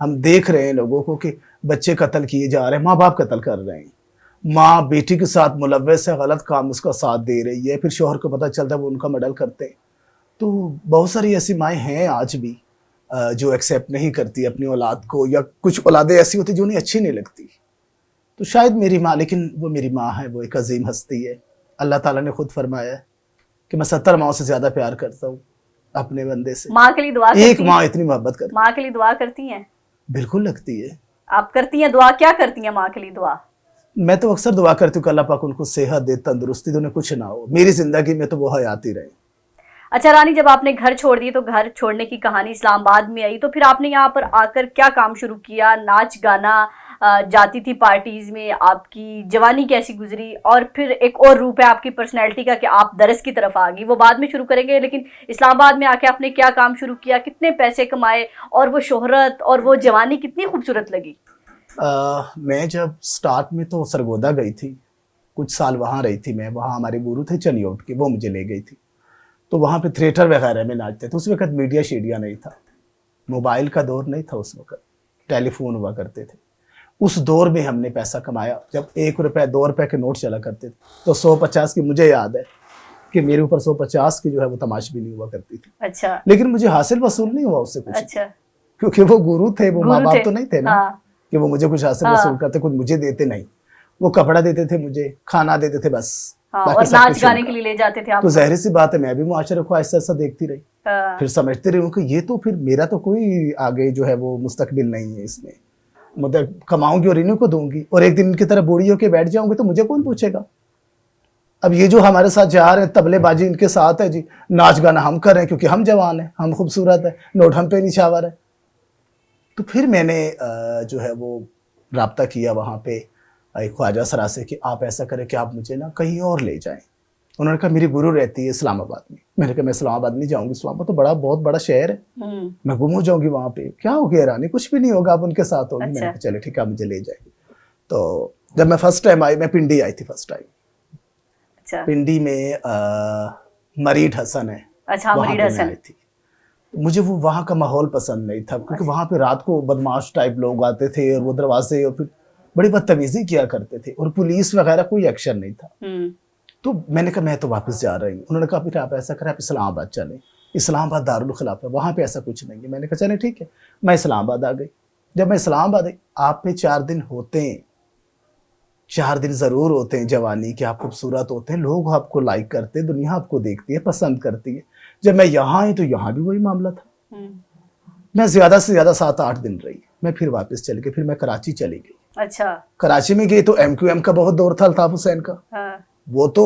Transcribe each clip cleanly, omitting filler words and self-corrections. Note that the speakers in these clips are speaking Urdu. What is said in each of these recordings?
ہم دیکھ رہے ہیں لوگوں کو کہ بچے قتل کیے جا رہے ہیں، ماں باپ قتل کر رہے ہیں، ماں بیٹی کے ساتھ ملوث ہے، غلط کام اس کا ساتھ دے رہی ہے، پھر شوہر کو پتہ چلتا ہے وہ ان کا مرڈر کرتے ہیں۔ تو بہت ساری ایسی مائیں ہیں آج بھی جو ایکسیپٹ نہیں کرتی اپنی اولاد کو، یا کچھ اولادیں ایسی ہوتی جو انہیں اچھی نہیں لگتی۔ تو شاید میری ماں، لیکن وہ میری ماں ہے، وہ ایک عظیم ہستی ہے۔ اللہ تعالیٰ نے خود فرمایا ہے کہ میں 70 ماؤں سے زیادہ پیار کرتا ہوں اپنے بندے سے۔ ماں کے لیے دعا ایک کرتی ماں ہیں؟ اتنی محبت کرتی ماں کے لیے دعا کرتی ہیں؟ بالکل لگتی ہے۔ آپ کرتی ہیں دعا؟ کیا کرتی ہیں ماں کے لیے دعا؟ میں تو اکثر دعا کرتی ہوں کہ اللہ پاک ان کو صحت دے، تندرستی دے، انہیں کچھ نہ ہو، میری زندگی میں تو وہ حیات ہی رہے۔ اچھا رانی، جب آپ نے گھر چھوڑ دی تو گھر چھوڑنے کی کہانی اسلام آباد میں آئی، تو پھر آپ نے یہاں پر آ کر کیا کام شروع کیا؟ ناچ گانا، جاتی تھی پارٹیز میں، آپ کی جوانی کیسی گزری؟ اور پھر ایک اور روپ ہے آپ کی پرسنالٹی کا کہ آپ درس کی طرف آ گئی، وہ بعد میں شروع کریں گے، لیکن اسلام آباد میں آ کے آپ نے کیا کام شروع کیا؟ کتنے پیسے کمائے؟ اور وہ شہرت اور وہ جوانی کتنی خوبصورت لگی؟ میں جب سٹارٹ میں تو سرگودا گئی تھی، کچھ سال وہاں رہی تھی میں، وہاں ہمارے گورو تھے چنیوٹ کے، وہ مجھے لے گئی تھی۔ تو وہاں پہ تھیٹر وغیرہ میں ناچتے تھے۔ اس وقت میڈیا شیڈیا نہیں تھا، موبائل کا دور نہیں تھا اس وقت، ٹیلی فون ہوا کرتے تھے۔ اس دور میں ہم نے پیسہ کمایا، جب 1 روپے 2 روپے کے نوٹ چلا کرتے تھے تو 150 کی، مجھے یاد ہے کہ میرے اوپر 150 کی جو ہے وہ تماش بھی نہیں ہوا کرتی تھی۔ اچھا، لیکن مجھے حاصل وصول نہیں ہوا اس سے کچھ، اچھا، کیونکہ وہ گورو تھے، وہ ماں گورو باپ تھے، تو نہیں تھے نا ہاں، کہ وہ مجھے کچھ حاصل وصول کرتے، کچھ مجھے دیتے نہیں۔ وہ کپڑا دیتے تھے، مجھے کھانا دیتے تھے بس، ہاں، باقی اور سب ناچ کچھ گانے ان کا۔ کے لیے لے جاتے تھے آپ تو کو؟ ظاہر سی بات ہے میں بھی معاشرے کو ایسا ایسا دیکھتی رہی، ہاں، پھر سمجھتے رہی ہوں کہ یہ تو پھر میرا تو کوئی آگے جو ہے وہ مستقبل نہیں ہے اس میں، مطلب کماؤں گی اور انہیں کو دوں گی، اور ایک دن ان کی طرح بوڑھی ہو کے بیٹھ جاؤں گی تو مجھے کون پوچھے گا؟ اب یہ جو ہمارے ساتھ جا رہے ہیں، تبلے بازی ان کے ساتھ ہے جی، ناچ گانا ہم کر رہے ہیں کیونکہ ہم جوان ہیں، ہم خوبصورت ہیں، نوٹ ہم پہ نچھاور ہے۔ تو پھر میں نے جو ہے وہ رابطہ کیا وہاں پہ ایک خواجہ سرا سے کہ آپ ایسا کریں کہ آپ مجھے نا کہیں اور لے جائیں۔ انہوں نے کہا میری گرو رہتی ہے اسلام آباد میں۔ میں نے کہا میں اسلام آباد نہیں جاؤں گی، اسلام آباد تو بہت بڑا شہر ہے، میں گم ہو جاؤں گی وہاں پہ۔ کیا ہو گیا رانی؟ کچھ بھی نہیں ہوگا، آپ ان کے ساتھ ہوگی۔ میں نے کہا چلے ٹھیک ہے، آپ مجھے لے جائیں۔ تو جب میں فرسٹ ٹائم آئی، میں پنڈی آئی تھی فرسٹ ٹائم۔ پنڈی میں مرید حسن ہے، وہاں پہ میں آئی تھی۔ مجھے وہ وہاں کا ماحول پسند نہیں تھا، کیونکہ وہاں پہ رات کو بدماش ٹائپ لوگ آتے تھے اور وہ دروازے، اور پھر بڑی بدتمیزی کیا کرتے تھے، اور پولیس وغیرہ کوئی ایکشن نہیں تھا۔ تو میں نے کہا میں تو واپس جا رہی ہوں۔ انہوں نے کہا پھر آپ ایسا کریں، آپ اسلام آباد چلیں، اسلام آباد دارالخلاف ہے، وہاں پہ ایسا کچھ نہیں ہے۔ میں نے کہا چلیں ٹھیک ہے، میں اسلام آباد آ گئی۔ جب میں اسلام آباد آئی، آپ پہ 4 دن ہوتے ہیں، 4 دن ضرور ہوتے ہیں جوانی کے، آپ خوبصورت ہوتے ہیں، لوگ آپ کو لائک کرتے ہیں، دنیا آپ کو دیکھتی ہے، پسند کرتی ہے۔ جب میں یہاں آئی تو یہاں بھی وہی معاملہ تھا۔ میں زیادہ سے زیادہ 7-8 دن رہی، میں پھر واپس چلی گئی، پھر میں کراچی چلی گئی۔ اچھا، کراچی میں گئی تو MQM کا بہت دور تھا، الطاف حسین کا۔ وہ تو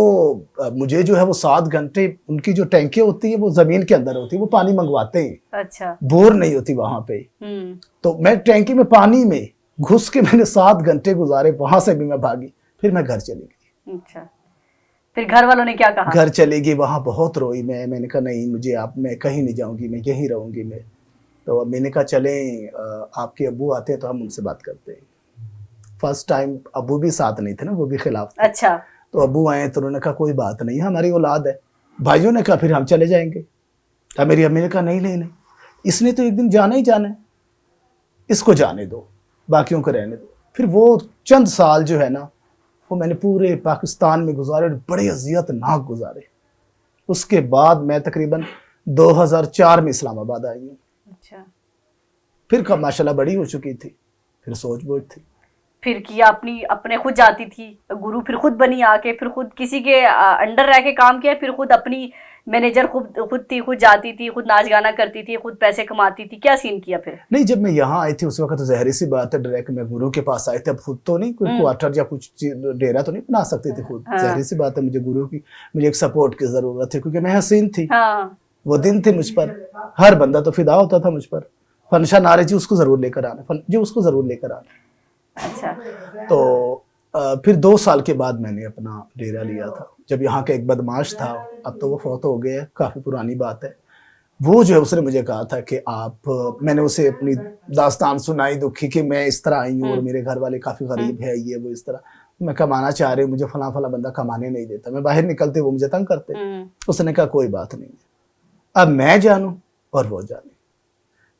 مجھے جو ہے وہ 7 گھنٹے، ان کی جو ٹینکیں ہوتی ہیں وہ زمین کے اندر ہوتی ہیں، وہ پانی منگواتے ہیں، اچھا، بور نہیں ہوتی وہاں پہ۔ تو میں ٹینکی میں پانی میں گھس کے میں نے 7 گھنٹے گزارے، وہاں سے بھی میں بھاگی، پھر میں گھر چلی گئی۔ اچھا، پھر گھر والوں نے کیا کہا؟ گھر چلی گئی، وہاں بہت روئی میں نے کہا نہیں مجھے، میں کہیں نہیں جاؤں گی، میں یہیں رہوں گی۔ تو میں نے کہا چلیں آپ کے ابو آتے ہیں تو ہم ان سے بات کرتے ہیں۔ فرسٹ ٹائم ابو بھی ساتھ نہیں تھے نا، وہ بھی خلاف تھے۔ اچھا، تو ابو آئے تو انہوں نے کہا کوئی بات نہیں، ہماری اولاد ہے۔ بھائیوں نے کہا پھر ہم چلے جائیں گے۔ اب میری امی نے کہا نہیں نہیں نہیں، اس نے تو ایک دن جانا ہی جانا ہے، اس کو جانے دو، باقیوں کو رہنے دو۔ پھر وہ چند سال جو ہے نا وہ میں نے پورے پاکستان میں گزارے، بڑے اذیت ناک گزارے۔ اس کے بعد میں تقریباً 2004 میں اسلام آباد آئی ہوں۔ اچھا، پھر کب ماشاءاللہ بڑی ہو چکی تھی، پھر سوچ بوجھ تھی، پھر کیا اپنے خود جاتی تھی گرو، پھر خود بنی آ کے، پھر خود کسی کے انڈر رہ کے کام کیا، پھر خود اپنی مینیجر خود تھی، خود جاتی تھی، خود ناچ گانا کرتی تھی، خود پیسے کماتی تھی، کیا سین کیا پھر؟ نہیں جب میں یہاں آئی تھی اس وقت تو ظاہر سی بات ہے ڈائریکٹ میں گرو کے پاس آئی تھی، اب خود تو نہیں کوئی کوارٹر یا کچھ ڈیرا تو نہیں بنا سکتی تھی خود، ظاہر سی بات ہے مجھے گرو کی، مجھے ایک سپورٹ کی ضرورت تھی، کیونکہ میں حسین تھی، وہ دن تھے مجھ پر، ہر بندہ تو فدا ہوتا تھا مجھ پر۔ فنشا نارے جی اس کو ضرور لے کر آنا، جی اس کو ضرور لے کر آنا۔ اچھا، تو پھر 2 سال کے بعد میں نے اپنا ڈیرا لیا تھا، جب یہاں کا ایک بدماش تھا، اب تو وہ فوت ہو گیا ہے، کافی پرانی بات ہے، وہ جو ہے اس نے مجھے کہا تھا کہ میں نے اسے اپنی داستان سنائی دکھی کہ میں اس طرح آئی ہوں اور میرے گھر والے کافی غریب ہے، یہ وہ اس طرح، میں کمانا چاہ رہی ہوں، مجھے فلاں فلاں بندہ کمانے نہیں دیتا، میں باہر نکلتے وہ مجھے تنگ کرتے۔ اس نے کہا کوئی بات نہیں ہے، اب میں جانوں اور وہ جانے۔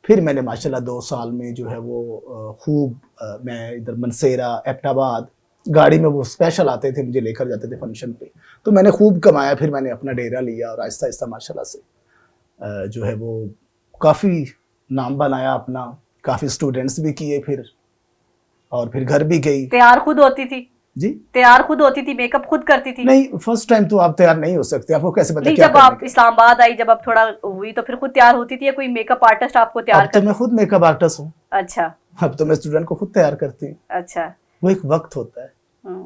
پھر میں نے ماشاءاللہ 2 سال میں جو ہے وہ خوب میں ادھر منسیرا ایبٹ آباد گاڑی میں وہ اسپیشل آتے تھے مجھے لے کر جاتے تھے فنکشن پہ، تو میں نے خوب کمایا. پھر میں نے اپنا ڈیرا لیا اور آہستہ آہستہ ماشاءاللہ سے جو ہے وہ کافی نام بنایا اپنا، کافی اسٹوڈنٹس بھی کیے پھر، اور پھر گھر بھی گئی. تیار خود ہوتی تھی؟ جی تیار خود ہوتی تھی، میک اپ خود کرتی تھی؟ نہیں، فرسٹ ٹائم تو آپ تیار نہیں ہو سکتے، آپ کو کیسے پتا نہیں، کیا جب آپ اسلام آباد آئی، جب آپ تھوڑا ہوئی تو پھر خود تیار ہوتی تھی یا کوئی میک اپ آرٹسٹ آپ کو تیار اب تو میں خود میک اپ آرٹسٹ ہوں. اچھا اب تو میں اسٹوڈنٹ کو خود تیار کرتی ہوں. اچھا. وہ ایک وقت ہوتا ہے،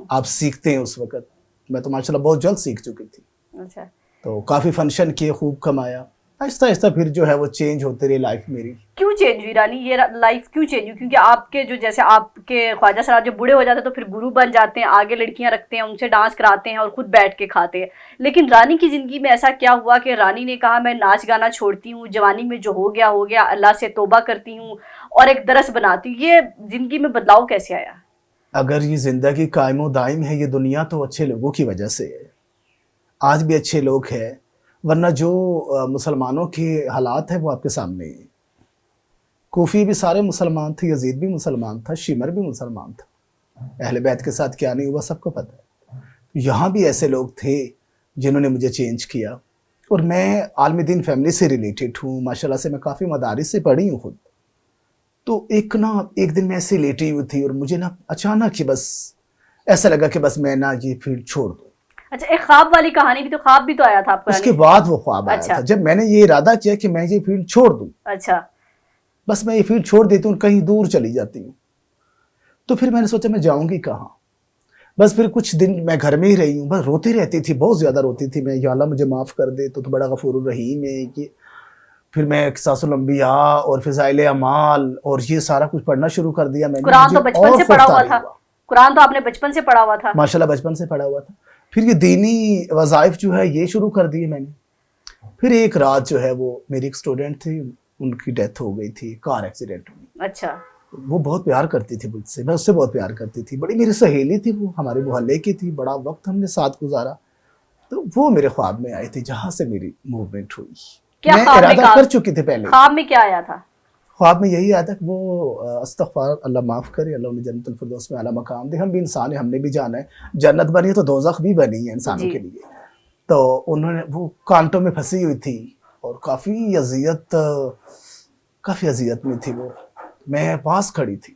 آپ سیکھتے ہیں اس وقت. میں تو ماشاءاللہ بہت جلد سیکھ چکی تھی. اچھا. تو کافی فنکشن کیے، خوب کمایا. آہستہ آہستہ پھر جو ہے وہ چینج ہوتی رہی لائف میری. کیوں چینج ہوئی رانی، یہ لائف کیوں چینج ہوئی؟ کیونکہ آپ کے جو جیسے آپ کے خواجہ سرا جو بوڑھے ہو جاتے ہیں تو پھر گرو بن جاتے ہیں، آگے لڑکیاں رکھتے ہیں، ان سے ڈانس کراتے ہیں اور خود بیٹھ کے کھاتے ہیں. لیکن رانی کی زندگی میں ایسا کیا ہوا کہ رانی نے کہا میں ناچ گانا چھوڑتی ہوں، جوانی میں جو ہو گیا، اللہ سے توبہ کرتی ہوں اور ایک درس بناتی ہوں؟ یہ زندگی میں بدلاؤ کیسے آیا؟ اگر یہ زندگی قائم و دائم ہے، یہ دنیا تو اچھے لوگوں کی وجہ سے ہے. آج بھی اچھے لوگ ہیں، ورنہ جو مسلمانوں کے حالات ہیں وہ آپ کے سامنے ہیں. کوفی بھی سارے مسلمان تھے، یزید بھی مسلمان تھا، شمر بھی مسلمان تھا. اہل بیت کے ساتھ کیا نہیں ہوا سب کو پتہ ہے. یہاں بھی ایسے لوگ تھے جنہوں نے مجھے چینج کیا. اور میں عالم دین فیملی سے ریلیٹڈ ہوں، ماشاءاللہ سے میں کافی مدارس سے پڑھی ہوں خود. تو ایک دن میں ایسے لیٹی ہوئی تھی اور مجھے اچانک ہی بس ایسا لگا کہ بس میں یہ فیلڈ چھوڑ دوں. اچھا، ایک خواب والی کہانی بھی تو، خواب بھی تو آیا تھا آپ کو؟ اس کے بعد وہ خواب آیا تھا جب میں نے یہ ارادہ کیا کہ میں یہ فیلڈ چھوڑ دوں. اچھا. بس میں یہ فیلڈ چھوڑ دیتی ہوں، کہیں دور چلی جاتی ہوں. تو پھر میں نے سوچا میں جاؤں گی کہاں. بس پھر کچھ دن میں گھر میں ہی رہی ہوں. بس روتی رہتی تھی، بہت زیادہ روتی تھی میں. یا اللہ مجھے معاف کر دے، تو بڑا غفور الرحیم ہے. یہ پھر میں قصص الانبیاء اور فضائل اعمال اور یہ سارا کچھ پڑھنا شروع کر دیا میں نے. قرآن تو بچپن سے پڑھا ہوا تھا؟ قرآن تو آپ نے بچپن سے پڑھا ہوا تھا؟ ماشاءاللہ بچپن سے پڑھا ہوا تھا. پھر یہ دینی وظائف جو ہے یہ شروع کر دیے میں نے. پھر ایک رات جو ہے وہ میری ایک اسٹوڈنٹ تھی، ان کی ڈیتھ ہو گئی تھی کار ایکسیڈنٹ میں. اچھا. وہ بہت پیار کرتی تھی مجھ سے، میں اس سے بہت پیار کرتی تھی. بڑی میری سہیلی تھی، وہ ہمارے محلے کی تھی، بڑا وقت ہم نے ساتھ گزارا. تو وہ میرے خواب میں آئی تھی، جہاں سے میری موومنٹ ہوئی. میں ارادہ کر چکی تھی پہلے. خواب میں کیا آیا تھا؟ خواب میں یہی آیا تھا کہ وہ استغفار، اللہ معاف کرے، اللہ انہیں جنت الفردوس میں اعلیٰ مقام دے. ہم بھی انسان ہیں، ہم نے بھی جانا ہے. جنت بنی ہے تو دوزخ بھی بنی ہے انسانوں کے لیے. تو انہوں نے وہ کانٹوں میں پھنسی ہوئی تھی اور کافی اذیت میں تھی وہ. میں پاس کھڑی تھی.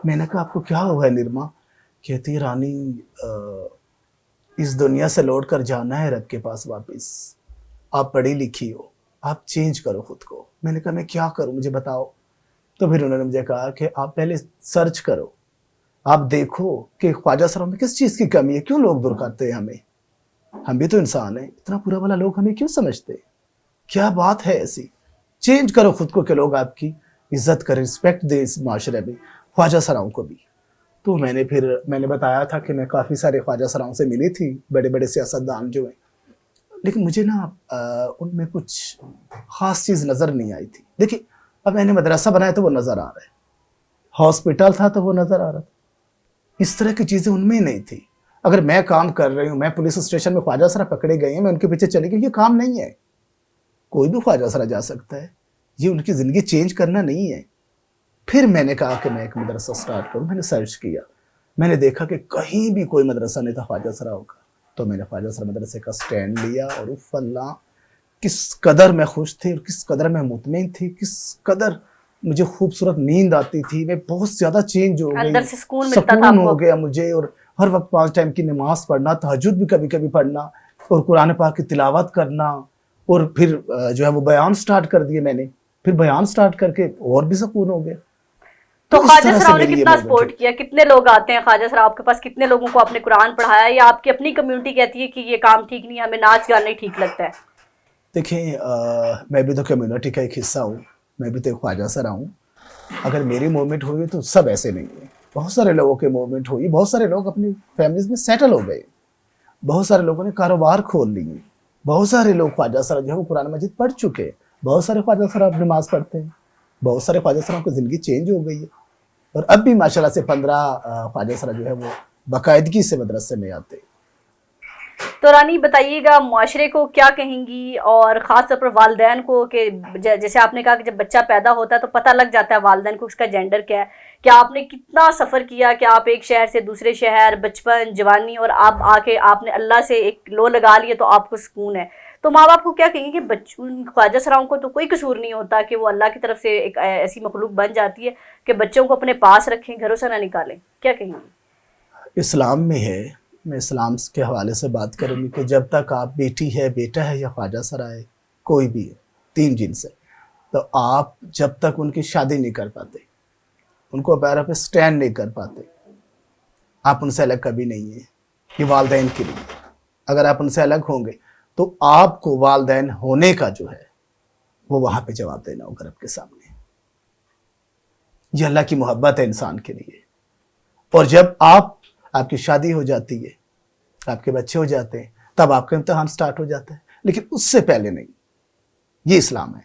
میں نے کہا آپ کو کیا ہوا ہے نرما؟ کہتی رانی اس دنیا سے لوٹ کر جانا ہے رب کے پاس واپس. آپ پڑھی لکھی ہو، آپ چینج کرو خود کو. میں نے کہا میں کیا کروں، مجھے بتاؤ. تو پھر انہوں نے مجھے کہا کہ آپ پہلے سرچ کرو، آپ دیکھو کہ خواجہ سرا میں کس چیز کی کمی ہے، کیوں لوگ دور کرتے ہیں ہمیں. ہم بھی تو انسان ہیں، اتنا برا والا لوگ ہمیں کیوں سمجھتے ہیں، کیا بات ہے ایسی. چینج کرو خود کو کہ لوگ آپ کی عزت کریں، رسپیکٹ دیں اس معاشرے میں، خواجہ سراؤں کو بھی. تو میں نے بتایا تھا کہ میں کافی سارے خواجہ سراؤں سے ملی تھی، بڑے بڑے سیاستدان جو ہیں. لیکن مجھے ان میں کچھ خاص چیز نظر نہیں آئی تھی. دیکھیں اب میں نے مدرسہ بنایا تو وہ نظر آ رہا ہے، ہاسپٹل تھا تو وہ نظر آ رہا تھا. اس طرح کی چیزیں ان میں نہیں تھی. اگر میں کام کر رہی ہوں، میں پولیس اسٹیشن میں خواجہ سرا پکڑے گئے ہیں، میں ان کے پیچھے چلی گئی، یہ کام نہیں ہے. کوئی بھی خواجہ سرا جا سکتا ہے، یہ ان کی زندگی چینج کرنا نہیں ہے. پھر میں نے کہا کہ میں ایک مدرسہ سٹارٹ کروں. میں نے سرچ کیا، میں نے دیکھا کہ کہیں بھی کوئی مدرسہ نہیں تھا خواجہ سراؤں کا. تو میں نے خواجہ سرا مدرسے کا سٹینڈ لیا اور اف اللہ کس قدر میں خوش تھی اور کس قدر میں مطمئن تھی، کس قدر مجھے خوبصورت نیند آتی تھی. میں بہت زیادہ چینج ہو گئی، اندر سے سکون ہو گیا مجھے. اور ہر وقت 5 ٹائم کی نماز پڑھنا، تہجد بھی کبھی کبھی پڑھنا، اور قرآن پاک کی تلاوت کرنا. اور پھر جو ہے وہ بیان سٹارٹ کر دیے میں نے. پھر بیان سٹارٹ کر کے اور بھی سکون ہو گیا. تو خواجہ سراؤں نے کتنا سپورٹ کیا؟ کتنے لوگ آتے ہیں خواجہ سراؤں آپ کے پاس؟ کتنے لوگوں کو آپ نے قرآن پڑھایا، یا آپ کی اپنی کمیونٹی کہتی ہے کہ یہ کام ٹھیک نہیں ہے، ہمیں ناچ گانا نہیں ٹھیک لگتا ہے؟ دیکھیں میں بھی تو کمیونٹی کا ایک حصہ ہوں، میں بھی تو ایک خواجہ سرا ہوں. اگر میری موومنٹ ہوئی تو سب ایسے نہیں ہیں. بہت سارے لوگوں کی موومنٹ ہوئی، بہت سارے لوگ اپنی فیملیز میں سیٹل ہو گئے، بہت سارے لوگوں نے کاروبار کھول لیے، بہت سارے لوگ خواجہ سرا جو ہے وہ قرآن مجید پڑھ چکے، بہت سارے خواجہ سرا اب نماز پڑھتے ہیں، بہت سارے خواجہ سراؤں کی زندگی چینج ہو گئی ہے. اور اب بھی ماشاءاللہ سے 15 خواجہ سرا جو ہے وہ باقاعدگی سے مدرسے میں آتے. تو رانی بتائیے گا معاشرے کو کیا کہیں گی، اور خاص طور پر والدین کو، کہ جیسے آپ نے کہا کہ جب بچہ پیدا ہوتا ہے تو پتہ لگ جاتا ہے والدین کو اس کا جینڈر کیا ہے، کہ آپ نے کتنا سفر کیا کہ آپ ایک شہر سے دوسرے شہر، بچپن، جوانی، اور آپ آ کے آپ نے اللہ سے ایک لو لگا لیے تو آپ کو سکون ہے. تو ماں باپ کو کیا کہیں گے کہ خواجہ سراؤں کو تو کوئی قصور نہیں ہوتا کہ وہ اللہ کی طرف سے ایک ایسی مخلوق بن جاتی ہے کہ بچوں کو اپنے پاس رکھیں، گھروں سے نہ نکالیں، کیا کہیں گے؟ اسلام میں ہے، میں اسلام کے حوالے سے بات کروں گی کہ جب تک آپ بیٹی ہے، بیٹا ہے یا خواجہ سرا ہے، کوئی بھی ہے، 3 جنس ہے، تو آپ جب تک ان کی شادی نہیں کر پاتے، ان کو پیروں پہ سٹینڈ نہیں کر پاتے، آپ ان سے الگ کبھی نہیں ہیں. یہ والدین کے لیے. اگر آپ ان سے الگ ہوں گے تو آپ کو والدین ہونے کا جو ہے وہ وہاں پہ جواب دینا ہوگا رب کے سامنے. یہ اللہ کی محبت ہے انسان کے لیے. اور جب آپ کی شادی ہو جاتی ہے، آپ کے بچے ہو جاتے ہیں، تب آپ کا امتحان سٹارٹ ہو جاتا ہے، لیکن اس سے پہلے نہیں. یہ اسلام ہے.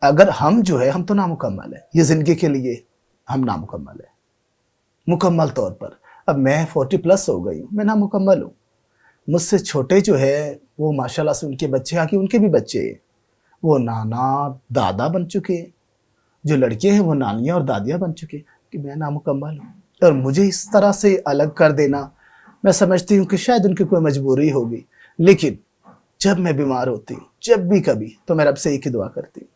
اگر ہم جو ہے، ہم تو نامکمل ہے، یہ زندگی کے لیے ہم نامکمل ہے مکمل طور پر. اب میں 40+ ہو گئی ہوں، میں نامکمل ہوں. مجھ سے چھوٹے جو ہے وہ ماشاءاللہ سے ان کے بچے آ کے ان کے بھی بچے ہیں، وہ نانا دادا بن چکے ہیں. جو لڑکے ہیں وہ نانیاں اور دادیاں بن چکے ہیں، کہ میں نامکمل ہوں. اور مجھے اس طرح سے الگ کر دینا، میں سمجھتی ہوں کہ شاید ان کی کوئی مجبوری ہوگی. لیکن جب میں بیمار ہوتی ہوں، جب بھی کبھی، تو میں رب سے ایک ہی دعا کرتی ہوں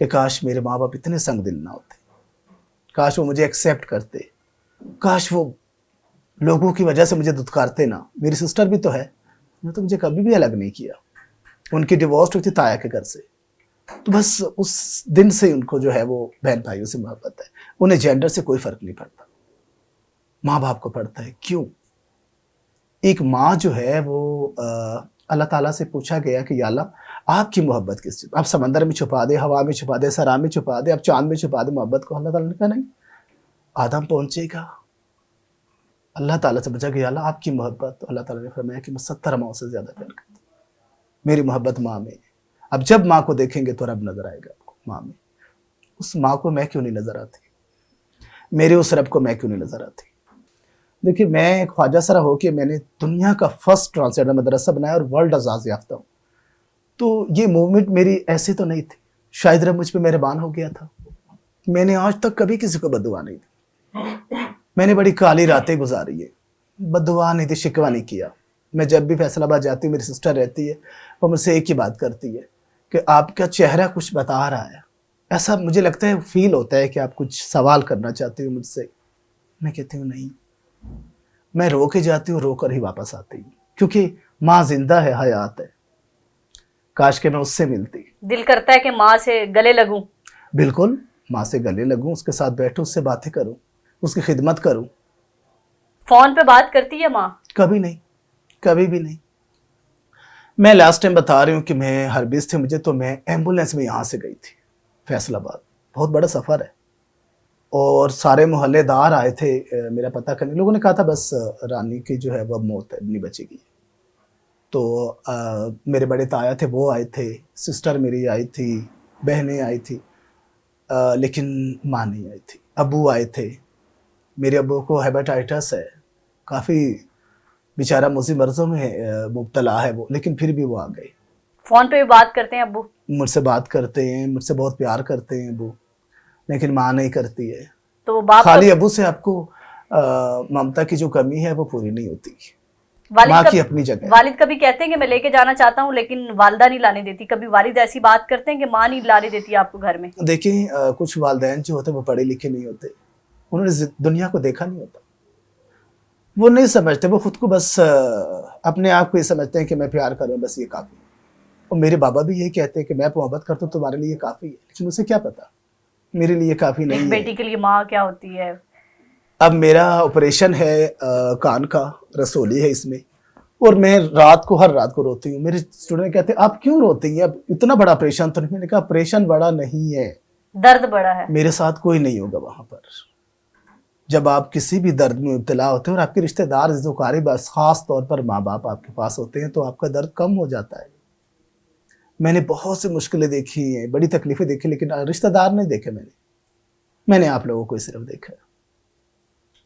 کہ کاش میرے ماں باپ اتنے سنگ دل نہ ہوتے، کاش وہ مجھے ایکسیپٹ کرتے، کاش وہ لوگوں کی وجہ سے مجھے دھتکارتے نہ. میری سسٹر بھی تو ہے، انہوں نے تو مجھے کبھی بھی الگ نہیں کیا. ان کی ڈیورس ہوئی تھی تایا کے گھر سے، تو بس اس دن سے ان کو جو ہے وہ بہن بھائیوں سے محبت ہے. انہیں جینڈر سے کوئی فرق نہیں پڑتا، ماں باپ کو پڑتا ہے. کیوں؟ ایک ماں جو ہے وہ اللہ تعالیٰ سے پوچھا گیا کہ یا اللہ آپ کی محبت کس چیز؟ آپ سمندر میں چھپا دے، ہوا میں چھپا دے، سرا میں چھپا دے، آپ چاند میں چھپا دے محبت کو. اللہ تعالیٰ نے کہا نہیں، آدم پہنچے گا. اللہ تعالیٰ سے پوچھا کہ یا اللہ آپ کی محبت. اللہ تعالیٰ نے فرمایا کہ میں 70 ماؤں سے زیادہ پیار کرتا ہوں. میری محبت ماں میں ہے. اب جب ماں کو دیکھیں گے تو رب نظر آئے گا آپ کو ماں میں. اس ماں کو میں کیوں نہیں نظر آتی؟ میرے اس رب کو میں کیوں نہیں نظر آتی؟ دیکھیے، میں خواجہ سرا ہو کے میں نے دنیا کا فرسٹ ٹرانسلیٹر مدرسہ بنایا اور ورلڈ اعزاز یافتہ ہوں. تو یہ موومنٹ میری ایسی تو نہیں تھی، شاید رب مجھ پہ مہربان ہو گیا تھا. میں نے آج تک کبھی کسی کو بد دعا نہیں دی. میں نے بڑی کالی راتیں گزاری ہے، بد دعا نہیں دی، شکوہ نہیں کیا. میں جب بھی فیصل آباد جاتی ہوں، میری سسٹر رہتی ہے، وہ مجھ سے ایک ہی بات کرتی ہے کہ آپ کا چہرہ کچھ بتا رہا ہے. ایسا مجھے لگتا ہے، فیل ہوتا ہے کہ آپ کچھ سوال کرنا چاہتے ہو مجھ سے. میں کہتی ہوں نہیں، میں رو کے جاتی ہوں، رو کر ہی واپس آتی ہوں، کیونکہ ماں زندہ ہے، حیات ہے. کاش کہ میں اس سے ملتی. دل کرتا ہے کہ ماں سے گلے لگوں. بالکل، ماں سے گلے لگوں، اس کے ساتھ بیٹھوں، اس سے باتیں کروں، اس کی خدمت کروں. فون پہ بات کرتی ہے ماں؟ کبھی نہیں، کبھی بھی نہیں. میں لاسٹ ٹائم بتا رہی ہوں کہ میں ہربیز تھے مجھے، تو میں ایمبولینس میں یہاں سے گئی تھی فیصل آباد. بہت بڑا سفر ہے، اور سارے محلے دار آئے تھے میرا پتہ کرنے. لوگوں نے کہا تھا بس رانی کی جو ہے وہ موت ہے، نہیں بچے گی. تو میرے بڑے تایا تھے، وہ آئے تھے، سسٹر میری آئی تھی، بہنیں آئی تھی، لیکن ماں نہیں آئی تھی. ابو آئے تھے. میرے ابو کو ہیپاٹائٹس ہے، کافی بیچارہ موذی مرضوں میں مبتلا ہے وہ، لیکن پھر بھی وہ آ گئے. فون پہ بھی بات کرتے ہیں ابو؟ مجھ سے بات کرتے ہیں، مجھ سے بہت پیار کرتے ہیں ابو، لیکن ماں نہیں کرتی ہے. تو باپ خالی ابو سے آپ کو ممتا کی جو کمی ہے وہ پوری نہیں ہوتی. ماں کی اپنی جگہ. والد کبھی کہتے ہیں کہ میں لے کے جانا چاہتا ہوں لیکن والدہ نہیں لانے دیتی؟ کبھی والد ایسی بات کرتے ہیں کہ ماں نہیں لانے دیتی آپ کو گھر میں؟ دیکھیں، کچھ والدین جو ہوتے ہیں وہ پڑھے لکھے نہیں ہوتے، انہوں نے دنیا کو دیکھا نہیں ہوتا، وہ نہیں سمجھتے، وہ خود کو بس اپنے آپ کو یہ سمجھتے ہیں کہ میں پیار کروں بس یہ کافی. اور میرے بابا بھی یہی کہتے ہیں کہ میں محبت کرتا ہوں تمہارے لیے کافی ہے، لیکن اسے کیا پتا میرے لیے کافی نہیں ہے. بیٹی کے لیے ماں کیا ہوتی ہے. اب میرا آپریشن ہے کان کا، رسولی ہے اس میں، اور میں رات کو، ہر رات کو روتی ہوں. میرے اسٹوڈنٹ کہتے ہیں آپ کیوں روتی ہیں، اب اتنا بڑا آپریشن تو نہیں. میں نے کہا آپریشن بڑا نہیں ہے، درد بڑا ہے. میرے ساتھ کوئی نہیں ہوگا وہاں پر. جب آپ کسی بھی درد میں مبتلا ہوتے ہیں اور آپ کے رشتہ دار عزیز و اقارب، خاص طور پر ماں باپ آپ کے پاس ہوتے ہیں، تو آپ کا درد کم ہو جاتا ہے. میں نے بہت سی مشکلیں دیکھی ہیں، بڑی تکلیفیں دیکھی، لیکن رشتہ دار نہیں دیکھے میں نے آپ لوگوں کو صرف دیکھا.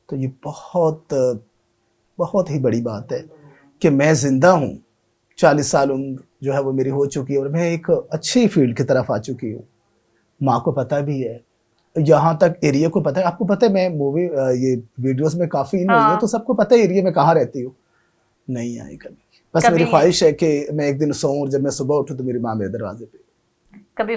تو یہ بہت بہت ہی بڑی بات ہے کہ میں زندہ ہوں, 40 سال عمر جو ہے وہ میری ہو چکی ہے اور میں ایک اچھی فیلڈ کی طرف آ چکی ہوں. ماں کو پتہ بھی ہے, یہاں تک ایریا کو پتہ ہے. آپ کو پتہ ہے میں مووی یہ ویڈیوز میں کافی ان ہوئی ہے تو سب کو پتہ ہے ایریا میں کہاں رہتی ہوں. نہیں آئی کبھی. بس میری خواہش ہے کہ میں ایک دن سوؤں اور جب میں صبح اٹھوں تو میری ماں میرے دروازے پہ. کبھی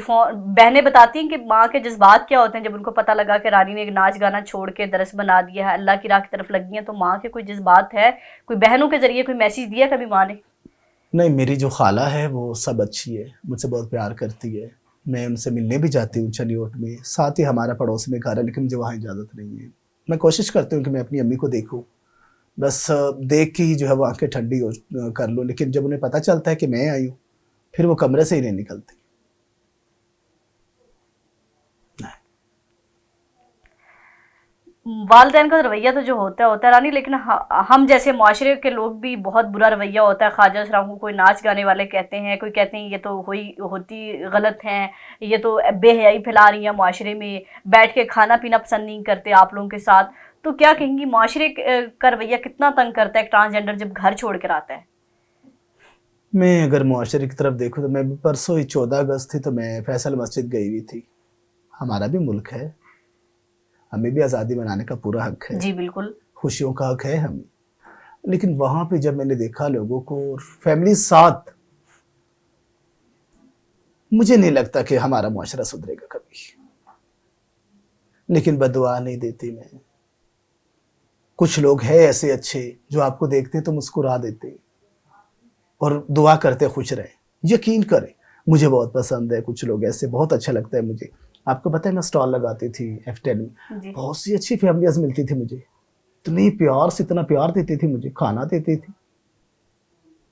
بہنیں بتاتی ہیں کہ ماں کے جذبات کیا ہوتے ہیں جب ان کو پتہ لگا کہ رانی نے ناچ گانا چھوڑ کے درس بنا دیا ہے, اللہ کی راہ کی طرف لگ گئی ہیں, تو ماں کے کوئی جذبات ہے, کوئی بہنوں کے ذریعے کوئی میسیج دیا کبھی ماں نے؟ نہیں, میری جو خالہ ہے وہ سب اچھی ہے, مجھ سے بہت پیار کرتی ہے. میں ان سے ملنے بھی جاتی ہوں چنیوٹ میں, ساتھ ہی ہمارا پڑوس میں گھر ہے لیکن مجھے وہاں اجازت نہیں ہے. میں کوشش کرتی ہوں کہ میں اپنی امی کو دیکھوں, بس دیکھ کے ہی جو ہے وہ آنکھیں ٹھنڈی کر لوں, لیکن جب انہیں پتہ چلتا ہے کہ میں آئی ہوں پھر وہ کمرے سے ہی نہیں نکلتی. والدین کا رویہ تو جو ہوتا ہے رانی, لیکن ہم جیسے معاشرے کے لوگ بھی بہت برا رویہ ہوتا ہے. خواجہ سراؤں کو کوئی ناچ گانے والے کہتے ہیں, کوئی کہتے ہیں یہ تو ہوتی غلط ہیں, یہ تو بے حیائی پھیلا رہی ہیں معاشرے میں, بیٹھ کے کھانا پینا پسند نہیں کرتے آپ لوگوں کے ساتھ. تو کیا کہیں گی معاشرے کا رویہ کتنا تنگ کرتا ہے ٹرانسجینڈر جب گھر چھوڑ کر آتا ہے؟ میں اگر معاشرے کی طرف دیکھوں تو میں پرسوں ہی 14 اگست تھی تو میں فیصل مسجد گئی ہوئی تھی. ہمارا بھی ملک ہے, ہمیں بھی آزادی منانے کا پورا حق ہے, جی بالکل, خوشیوں کا حق ہے ہمیں. لیکن وہاں پہ جب میں نے دیکھا لوگوں کو فیملی ساتھ, مجھے نہیں لگتا کہ ہمارا معاشرہ سدھرے گا کبھی. لیکن بددعا نہیں دیتی میں. کچھ لوگ ہیں ایسے اچھے جو آپ کو دیکھتے تو مسکرا دیتے اور دعا کرتے خوش رہے. یقین کریں مجھے بہت پسند ہے کچھ لوگ ایسے, بہت اچھا لگتا ہے مجھے. آپ کو پتہ ہے میں سٹال لگاتی تھی F10 میں, بہت سی اچھی فیملیاں ملتی تھی مجھے, اتنی پیار سے اتنا پیار دیتی تھی مجھے, کھانا دیتی تھی.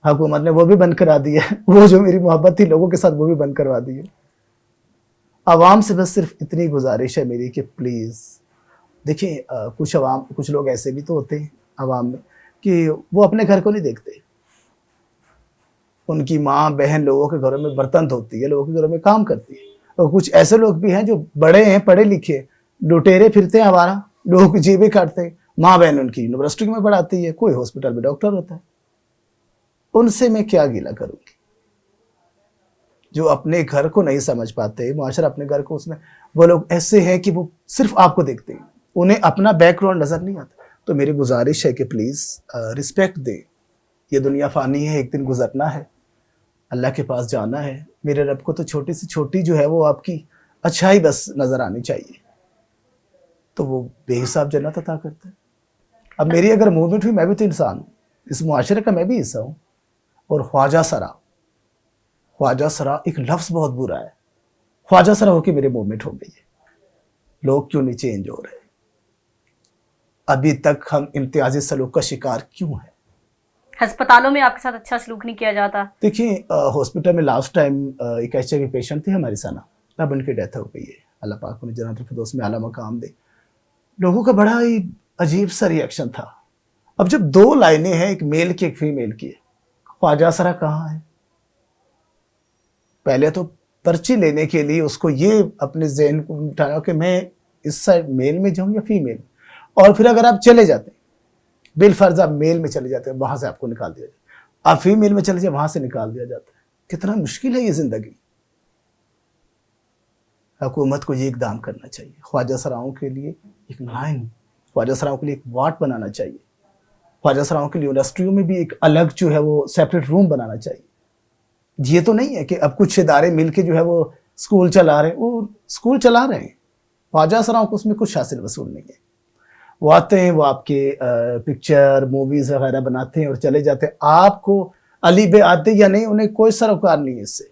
حکومت نے وہ بھی بند کرا دی ہے, وہ جو میری محبت تھی لوگوں کے ساتھ وہ بھی بند کروا دی ہے. عوام سے بس صرف اتنی گزارش ہے میری کہ پلیز دیکھیں, کچھ لوگ ایسے بھی تو ہوتے ہیں عوام میں کہ وہ اپنے گھر کو نہیں دیکھتے. ان کی ماں بہن لوگوں کے گھروں میں برتن دھوتی ہے, لوگوں کے گھروں میں کام کرتی ہے. اور کچھ ایسے لوگ بھی ہیں جو بڑے ہیں, پڑھے لکھے, لٹیرے پھرتے ہیں ہمارا, لوگوں کی جیبیں کاٹتے ہیں. ماں بہن ان کی یونیورسٹی میں پڑھاتی ہے, کوئی ہاسپٹل میں ڈاکٹر ہوتا ہے. ان سے میں کیا گیلا کروں گی جو اپنے گھر کو نہیں سمجھ پاتے. معاشرہ اپنے گھر کو, اس میں وہ لوگ ایسے ہیں کہ وہ صرف آپ کو دیکھتے ہیں, انہیں اپنا بیک گراؤنڈ نظر نہیں آتا. تو میری گزارش ہے کہ پلیز رسپیکٹ دیں. یہ دنیا فانی ہے, ایک دن گزرنا ہے, اللہ کے پاس جانا ہے. میرے رب کو تو چھوٹی سے چھوٹی جو ہے وہ آپ کی اچھائی بس نظر آنی چاہیے, تو وہ بے حساب جنت عطا کرتا ہے. اب میری اگر موومنٹ ہوئی, میں بھی تو انسان ہوں, اس معاشرے کا میں بھی حصہ ہوں. اور خواجہ سرا ایک لفظ بہت برا ہے. خواجہ سرا ہو کے میرے موومنٹ ہو گئی ہے. لوگ کیوں نہیں چینج ہو رہے؟ ابھی تک ہم امتیازی سلوک کا شکار کیوں ہیں؟ ہسپتالوں میں آپ کے ساتھ اچھا سلوک نہیں کیا جاتا؟ دیکھیں, ہاسپٹل میں لاسٹ ٹائم ایک HIV پیشنٹ تھی ہماری ثنا, اب ان کی ڈیتھ ہو گئی ہے. اللہ پاک انہیں جنت الفردوس میں اعلیٰ مقام دے. لوگوں کا بڑا ہی عجیب سا ری ایکشن تھا. اب جب 2 لائنیں ہیں, ایک میل کی ایک فیمیل کی, خواجہ سرا کہاں ہے؟ پہلے تو پرچی لینے کے لیے اس کو یہ اپنے ذہن کو اٹھایا کہ میں اس سائڈ میل میں جاؤں یا فیمیل, اور پھر اگر آپ چلے جاتے ہیں بالفرض آپ میل میں چلے جاتے ہیں, وہاں سے آپ کو نکال دیا جاتا ہے. آپ فیمیل میں چلے جائیں, وہاں سے نکال دیا جاتا ہے. کتنا مشکل ہے یہ زندگی. حکومت کو یہ اقدام کرنا چاہیے. خواجہ سراؤں کے لیے ایک لائن, خواجہ سراؤں کے لیے ایک وارڈ بنانا چاہیے. خواجہ سراؤں کے لیے یونیورسٹیوں میں بھی ایک الگ جو ہے وہ سیپریٹ روم بنانا چاہیے. یہ تو نہیں ہے کہ اب کچھ ادارے مل کے جو ہے وہ اسکول چلا رہے ہیں, وہ اسکول چلا رہے ہیں. خواجہ سراؤں کو اس میں کچھ حاصل وصول نہیں ہے. وہ آتے ہیں, وہ آپ کے پکچر موویز وغیرہ بناتے ہیں اور چلے جاتے ہیں. آپ کو علی بے آتے یا نہیں, انہیں کوئی سروکار نہیں ہے اس سے.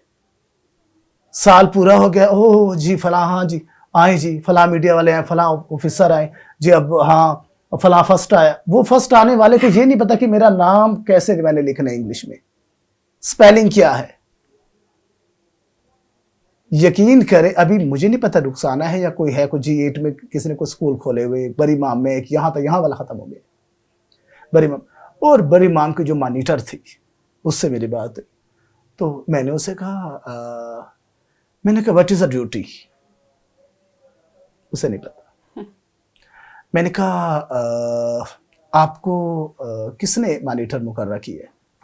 سال پورا ہو گیا, اوہ جی فلاں, ہاں جی آئیں, جی فلاں میڈیا والے ہیں, فلاں آفیسر آئے جی, اب ہاں فلاں فرسٹ آیا. وہ فرسٹ آنے والے کو یہ نہیں پتا کہ میرا نام کیسے میں نے لکھنا ہے, انگلش میں سپیلنگ کیا ہے. یقین کرے, ابھی مجھے نہیں پتا رخسانہ ہے یا کوئی ہے, کوئی G8 میں کسی نے کوئی سکول کھولے ہوئے, بری مام میں ایک, یہاں تک یہاں والا ختم ہو گیا بری مام. اور بری مام کی جو مانیٹر تھی اس سے میری بات ہوئی, تو میں نے اسے کہا, میں نے کہا وٹ از اے ڈیوٹی, اسے نہیں پتا. میں نے کہا آپ کو کس نے مانیٹر مقررہ کی ہے؟